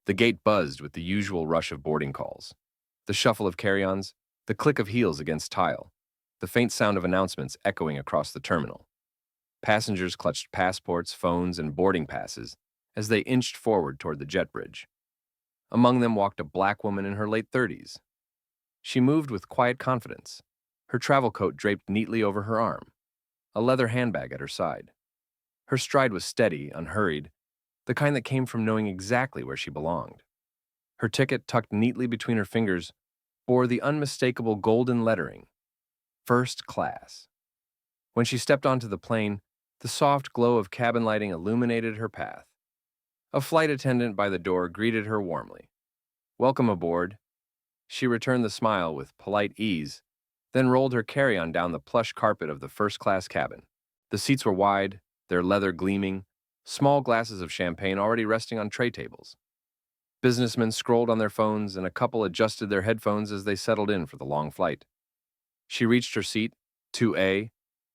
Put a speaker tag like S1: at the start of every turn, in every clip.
S1: The gate buzzed with the usual rush of boarding calls. The shuffle of carry-ons, the click of heels against tile, the faint sound of announcements echoing across the terminal. Passengers clutched passports, phones, and boarding passes as they inched forward toward the jet bridge. Among them walked a black woman in her late 30s. She moved with quiet confidence, her travel coat draped neatly over her arm, a leather handbag at her side. Her stride was steady, unhurried, the kind that came from knowing exactly where she belonged. Her ticket, tucked neatly between her fingers, bore the unmistakable golden lettering, First Class. When she stepped onto the plane, the soft glow of cabin lighting illuminated her path. A flight attendant by the door greeted her warmly. "Welcome aboard." She returned the smile with polite ease, then rolled her carry-on down the plush carpet of the first-class cabin. The seats were wide, their leather gleaming, small glasses of champagne already resting on tray tables. Businessmen scrolled on their phones, and a couple adjusted their headphones as they settled in for the long flight. She reached her seat, 2A,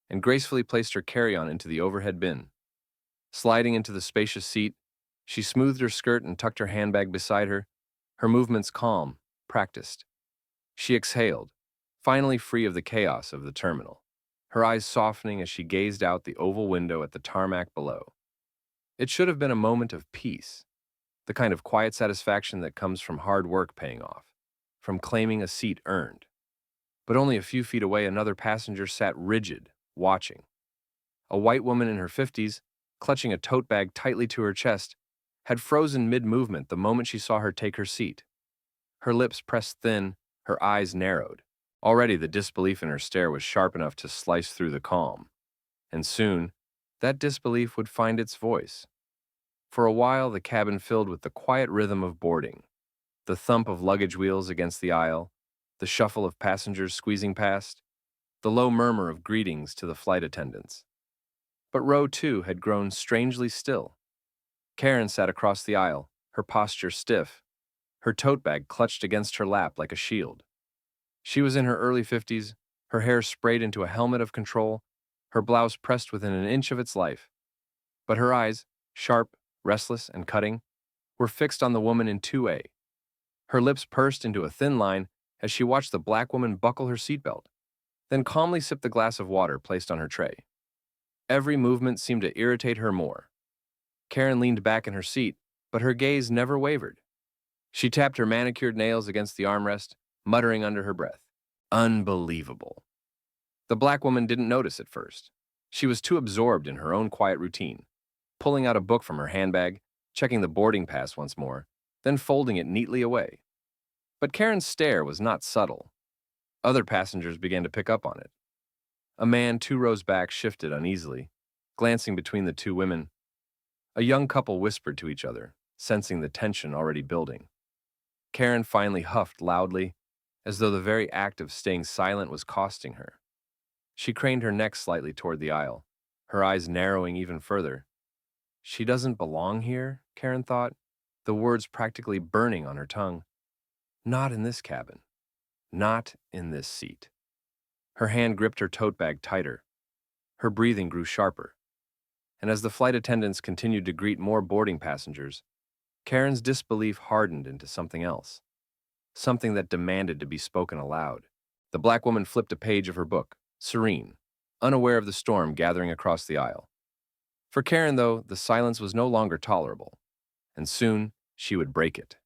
S1: and gracefully placed her carry-on into the overhead bin. Sliding into the spacious seat, she smoothed her skirt and tucked her handbag beside her, her movements calm, practiced. She exhaled, finally free of the chaos of the terminal, her eyes softening as she gazed out the oval window at the tarmac below. It should have been a moment of peace, the kind of quiet satisfaction that comes from hard work paying off, from claiming a seat earned. But only a few feet away, another passenger sat rigid, watching. A white woman in her 50s, clutching a tote bag tightly to her chest, had frozen mid-movement the moment she saw her take her seat. Her lips pressed thin, her eyes narrowed. Already the disbelief in her stare was sharp enough to slice through the calm. And soon, that disbelief would find its voice. For a while, the cabin filled with the quiet rhythm of boarding, the thump of luggage wheels against the aisle, the shuffle of passengers squeezing past, the low murmur of greetings to the flight attendants. But row 2 had grown strangely still. Karen sat across the aisle, her posture stiff, her tote bag clutched against her lap like a shield. She was in her early 50s, her hair sprayed into a helmet of control, her blouse pressed within an inch of its life. But her eyes, sharp, restless, and cutting, were fixed on the woman in 2A. Her lips pursed into a thin line as she watched the black woman buckle her seatbelt, then calmly sip the glass of water placed on her tray. Every movement seemed to irritate her more. Karen leaned back in her seat, but her gaze never wavered. She tapped her manicured nails against the armrest, muttering under her breath, "Unbelievable." The black woman didn't notice at first. She was too absorbed in her own quiet routine, pulling out a book from her handbag, checking the boarding pass once more, then folding it neatly away. But Karen's stare was not subtle. Other passengers began to pick up on it. A man 2 rows back shifted uneasily, glancing between the two women. A young couple whispered to each other, sensing the tension already building. Karen finally huffed loudly, as though the very act of staying silent was costing her. She craned her neck slightly toward the aisle, her eyes narrowing even further. She doesn't belong here, Karen thought, the words practically burning on her tongue. Not in this cabin. Not in this seat. Her hand gripped her tote bag tighter. Her breathing grew sharper. And as the flight attendants continued to greet more boarding passengers, Karen's disbelief hardened into something else. Something that demanded to be spoken aloud. The black woman flipped a page of her book, serene, unaware of the storm gathering across the aisle. For Karen, though, the silence was no longer tolerable, and soon she would break it.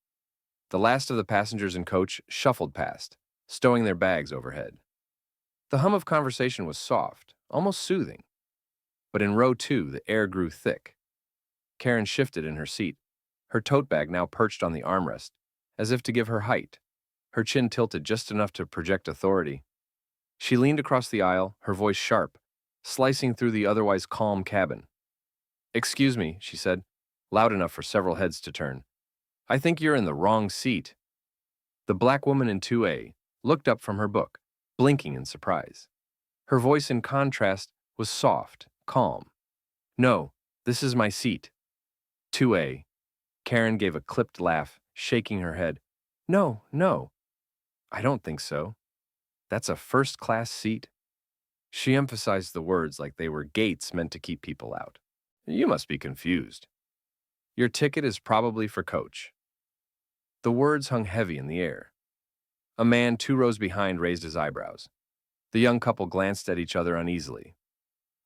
S1: The last of the passengers and coach shuffled past, stowing their bags overhead. The hum of conversation was soft, almost soothing. But in row 2, the air grew thick. Karen shifted in her seat, her tote bag now perched on the armrest, as if to give her height, her chin tilted just enough to project authority. She leaned across the aisle, her voice sharp, slicing through the otherwise calm cabin. "Excuse me," she said, loud enough for several heads to turn. "I think you're in the wrong seat." The black woman in 2A looked up from her book, blinking in surprise. Her voice, in contrast, was soft, calm. "No, this is my seat." 2A. Karen gave a clipped laugh, shaking her head. "No, no. I don't think so. That's a first-class seat." She emphasized the words like they were gates meant to keep people out. "You must be confused. Your ticket is probably for coach." The words hung heavy in the air. A man 2 rows behind raised his eyebrows. The young couple glanced at each other uneasily.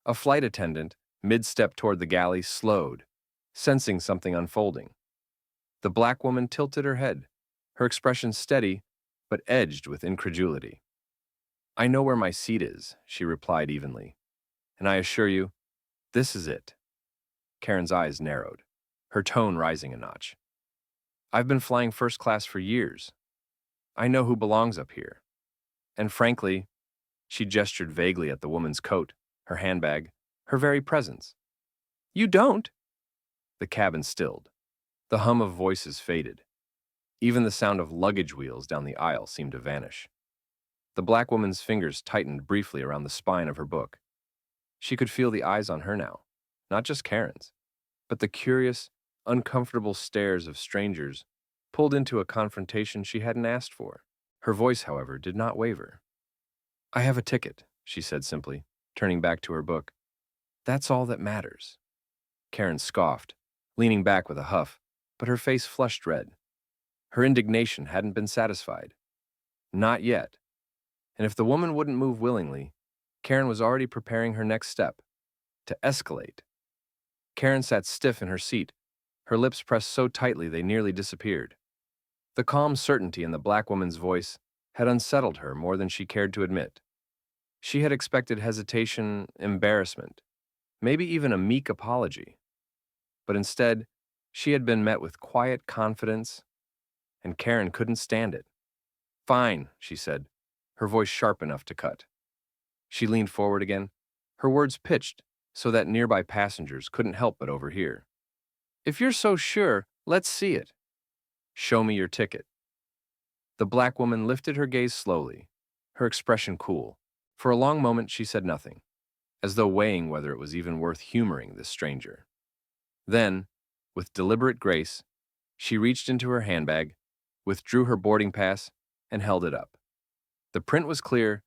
S1: A flight attendant, mid-step toward the galley, slowed, sensing something unfolding. The black woman tilted her head, her expression steady, but edged with incredulity. "I know where my seat is," she replied evenly. "And I assure you, this is it." Karen's eyes narrowed, her tone rising a notch. "I've been flying first class for years. I know who belongs up here. And frankly," she gestured vaguely at the woman's coat, her handbag, her very presence. "You don't?" The cabin stilled. The hum of voices faded. Even the sound of luggage wheels down the aisle seemed to vanish. The black woman's fingers tightened briefly around the spine of her book. She could feel the eyes on her now, not just Karen's, but the curious, uncomfortable stares of strangers pulled into a confrontation she hadn't asked for. Her voice, however, did not waver. "I have a ticket," she said simply, turning back to her book. "That's all that matters." Karen scoffed, leaning back with a huff, but her face flushed red. Her indignation hadn't been satisfied. Not yet. And if the woman wouldn't move willingly, Karen was already preparing her next step, to escalate. Karen sat stiff in her seat, her lips pressed so tightly they nearly disappeared. The calm certainty in the black woman's voice had unsettled her more than she cared to admit. She had expected hesitation, embarrassment, maybe even a meek apology. But instead, she had been met with quiet confidence, and Karen couldn't stand it. "Fine," she said, her voice sharp enough to cut. She leaned forward again, her words pitched so that nearby passengers couldn't help but overhear. "If you're so sure, let's see it. Show me your ticket." The black woman lifted her gaze slowly, her expression cool. For a long moment she said nothing, as though weighing whether it was even worth humoring this stranger. Then, with deliberate grace, she reached into her handbag, withdrew her boarding pass, and held it up. The print was clear,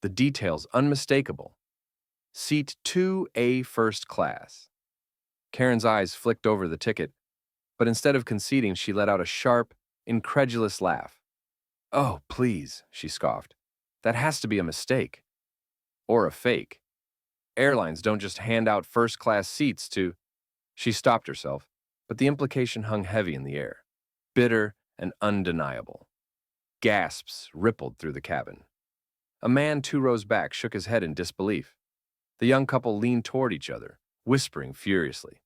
S1: the details unmistakable. Seat 2A first class. Karen's eyes flicked over the ticket, but instead of conceding, she let out a sharp, incredulous laugh. "Oh, please," she scoffed. "That has to be a mistake. Or a fake. Airlines don't just hand out first-class seats to—" She stopped herself, but the implication hung heavy in the air, bitter and undeniable. Gasps rippled through the cabin. A man 2 rows back shook his head in disbelief. The young couple leaned toward each other, whispering furiously.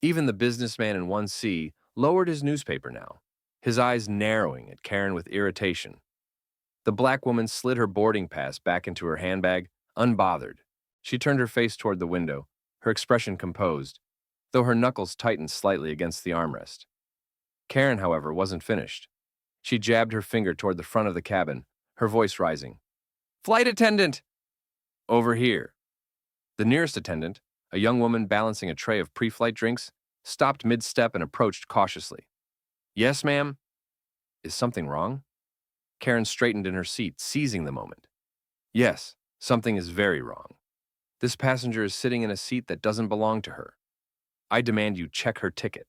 S1: Even the businessman in 1C lowered his newspaper now, his eyes narrowing at Karen with irritation. The black woman slid her boarding pass back into her handbag, unbothered. She turned her face toward the window, her expression composed, though her knuckles tightened slightly against the armrest. Karen, however, wasn't finished. She jabbed her finger toward the front of the cabin, her voice rising. "Flight attendant! Over here." The nearest attendant, a young woman balancing a tray of pre-flight drinks, stopped mid-step and approached cautiously. "Yes, ma'am?" "Is something wrong?" Karen straightened in her seat, seizing the moment. "Yes, something is very wrong. This passenger is sitting in a seat that doesn't belong to her. I demand you check her ticket."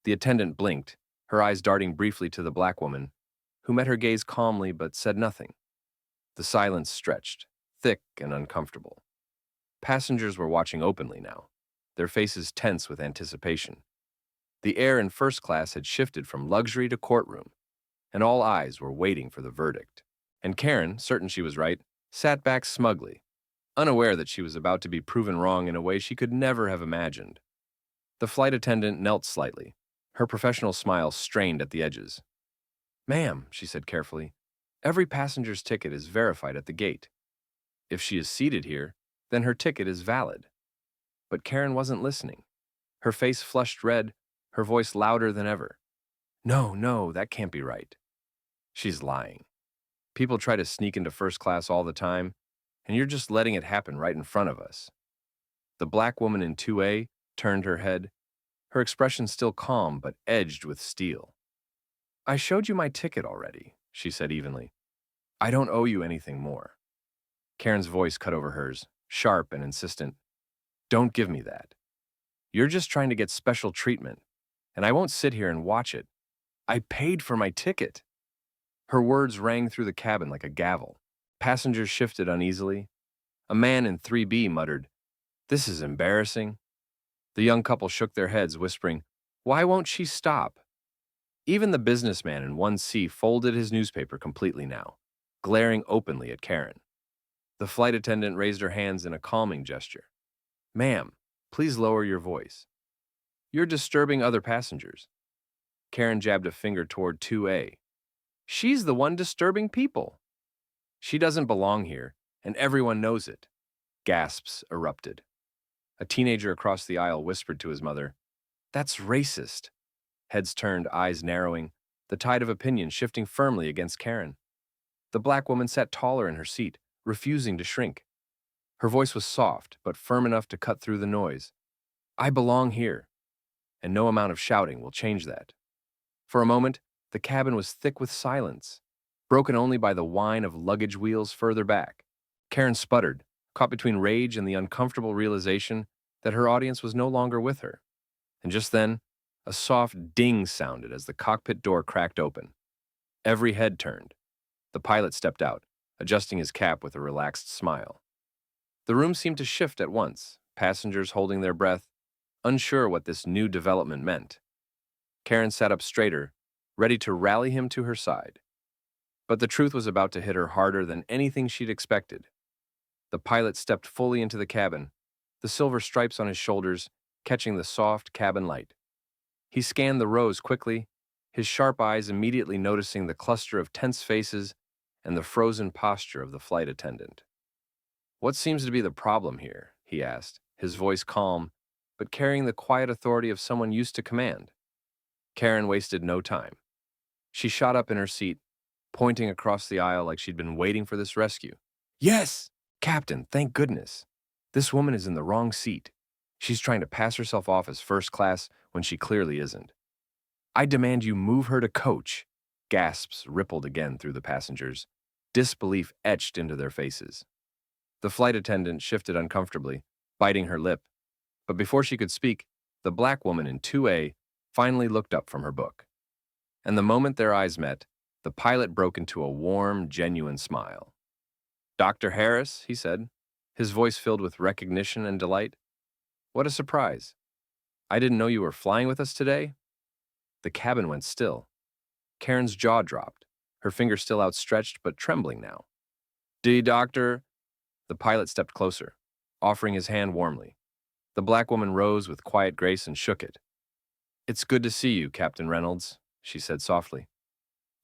S1: The attendant blinked, her eyes darting briefly to the black woman, who met her gaze calmly but said nothing. The silence stretched, thick and uncomfortable. Passengers were watching openly now, their faces tense with anticipation. The air in first class had shifted from luxury to courtroom, and all eyes were waiting for the verdict. And Karen, certain she was right, sat back smugly, unaware that she was about to be proven wrong in a way she could never have imagined. The flight attendant knelt slightly, her professional smile strained at the edges. "Ma'am," she said carefully, "every passenger's ticket is verified at the gate. If she is seated here, then her ticket is valid." But Karen wasn't listening. Her face flushed red, her voice louder than ever. "No, no, that can't be right." "She's lying. People try to sneak into first class all the time, and you're just letting it happen right in front of us." The black woman in 2A turned her head, her expression still calm but edged with steel. "I showed you my ticket already," she said evenly. "I don't owe you anything more." Karen's voice cut over hers, sharp and insistent. "Don't give me that. You're just trying to get special treatment, and I won't sit here and watch it. I paid for my ticket. Her words rang through the cabin like a gavel. Passengers shifted uneasily. A man in 3B muttered, "This is embarrassing." The young couple shook their heads, whispering, "Why won't she stop?" Even the businessman in 1C folded his newspaper completely now, glaring openly at Karen. The flight attendant raised her hands in a calming gesture. "Ma'am, please lower your voice. You're disturbing other passengers." Karen jabbed a finger toward 2A. "She's the one disturbing people. She doesn't belong here, and everyone knows it." Gasps erupted. A teenager across the aisle whispered to his mother, "That's racist." Heads turned, eyes narrowing, the tide of opinion shifting firmly against Karen. The black woman sat taller in her seat, refusing to shrink. Her voice was soft, but firm enough to cut through the noise. "I belong here, and no amount of shouting will change that." For a moment, the cabin was thick with silence, broken only by the whine of luggage wheels further back. Karen sputtered, caught between rage and the uncomfortable realization that her audience was no longer with her. And just then, a soft ding sounded as the cockpit door cracked open. Every head turned. The pilot stepped out, adjusting his cap with a relaxed smile. The room seemed to shift at once, passengers holding their breath, unsure what this new development meant. Karen sat up straighter, ready to rally him to her side. But the truth was about to hit her harder than anything she'd expected. The pilot stepped fully into the cabin, the silver stripes on his shoulders catching the soft cabin light. He scanned the rows quickly, his sharp eyes immediately noticing the cluster of tense faces and the frozen posture of the flight attendant. "What seems to be the problem here?" he asked, his voice calm, but carrying the quiet authority of someone used to command. Karen wasted no time. She shot up in her seat, pointing across the aisle like she'd been waiting for this rescue. "Yes! Captain, thank goodness. This woman is in the wrong seat. She's trying to pass herself off as first class when she clearly isn't. I demand you move her to coach." Gasps rippled again through the passengers, disbelief etched into their faces. The flight attendant shifted uncomfortably, biting her lip, but before she could speak, the black woman in 2A finally looked up from her book. And the moment their eyes met, the pilot broke into a warm, genuine smile. "Dr. Harris," he said, his voice filled with recognition and delight. "What a surprise. I didn't know you were flying with us today." The cabin went still. Karen's jaw dropped, her finger still outstretched but trembling now. Doctor?" The pilot stepped closer, offering his hand warmly. The black woman rose with quiet grace and shook it. "It's good to see you, Captain Reynolds," she said softly.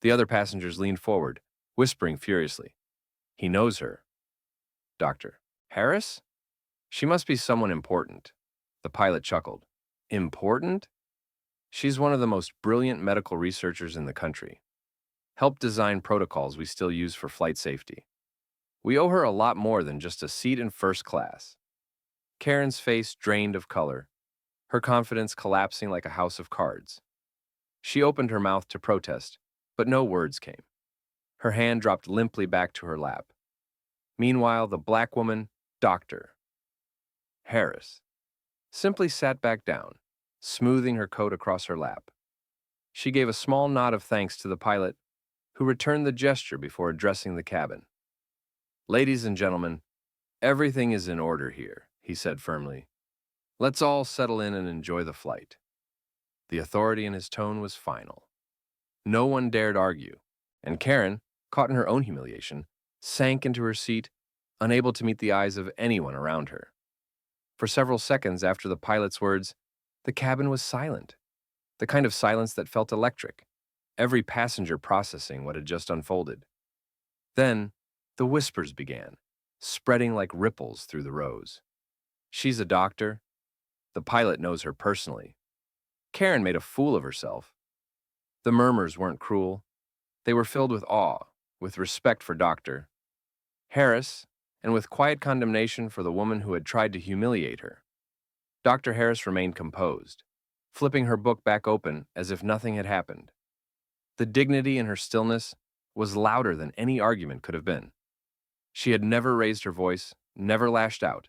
S1: The other passengers leaned forward, whispering furiously. "He knows her." "Dr. Harris? She must be someone important." The pilot chuckled. "Important? She's one of the most brilliant medical researchers in the country. Helped design protocols we still use for flight safety. We owe her a lot more than just a seat in first class." Karen's face drained of color, her confidence collapsing like a house of cards. She opened her mouth to protest, but no words came. Her hand dropped limply back to her lap. Meanwhile, the black woman, Dr. Harris, simply sat back down, smoothing her coat across her lap. She gave a small nod of thanks to the pilot, who returned the gesture before addressing the cabin. "Ladies and gentlemen, everything is in order here," he said firmly. "Let's all settle in and enjoy the flight." The authority in his tone was final. No one dared argue, and Karen, caught in her own humiliation, sank into her seat, unable to meet the eyes of anyone around her. For several seconds after the pilot's words, the cabin was silent, the kind of silence that felt electric, every passenger processing what had just unfolded. Then, the whispers began, spreading like ripples through the rows. "She's a doctor. The pilot knows her personally. Karen made a fool of herself." The murmurs weren't cruel. They were filled with awe, with respect for Dr. Harris, and with quiet condemnation for the woman who had tried to humiliate her. Dr. Harris remained composed, flipping her book back open as if nothing had happened. The dignity in her stillness was louder than any argument could have been. She had never raised her voice, never lashed out.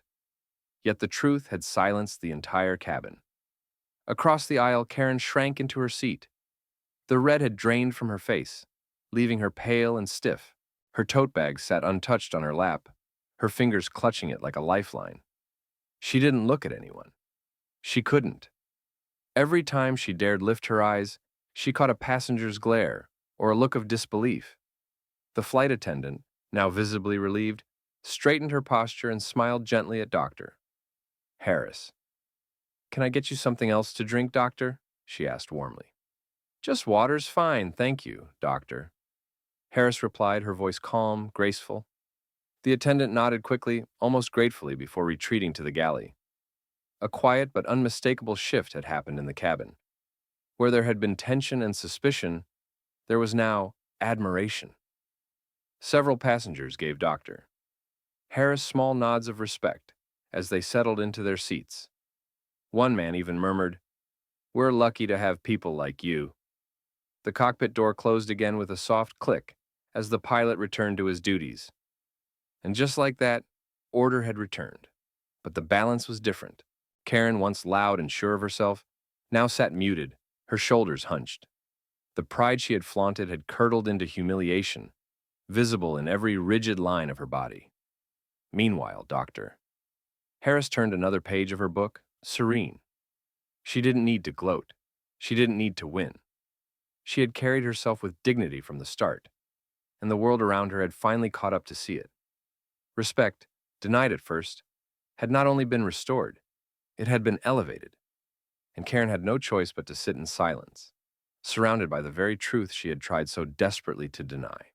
S1: Yet the truth had silenced the entire cabin. Across the aisle, Karen shrank into her seat. The red had drained from her face, leaving her pale and stiff. Her tote bag sat untouched on her lap, her fingers clutching it like a lifeline. She didn't look at anyone. She couldn't. Every time she dared lift her eyes, she caught a passenger's glare or a look of disbelief. The flight attendant, now visibly relieved, straightened her posture and smiled gently at Dr. Harris. "Can I get you something else to drink, doctor?" she asked warmly. "Just water's fine, thank you, doctor," Harris replied, her voice calm, graceful. The attendant nodded quickly, almost gratefully, before retreating to the galley. A quiet but unmistakable shift had happened in the cabin. Where there had been tension and suspicion, there was now admiration. Several passengers gave Dr. Harris small nods of respect as they settled into their seats. One man even murmured, "We're lucky to have people like you." The cockpit door closed again with a soft click as the pilot returned to his duties. And just like that, order had returned. But the balance was different. Karen, once loud and sure of herself, now sat muted, her shoulders hunched. The pride she had flaunted had curdled into humiliation, visible in every rigid line of her body. Meanwhile, Dr. Harris turned another page of her book, serene. She didn't need to gloat. She didn't need to win. She had carried herself with dignity from the start, and the world around her had finally caught up to see it. Respect, denied at first, had not only been restored, it had been elevated, and Karen had no choice but to sit in silence, surrounded by the very truth she had tried so desperately to deny.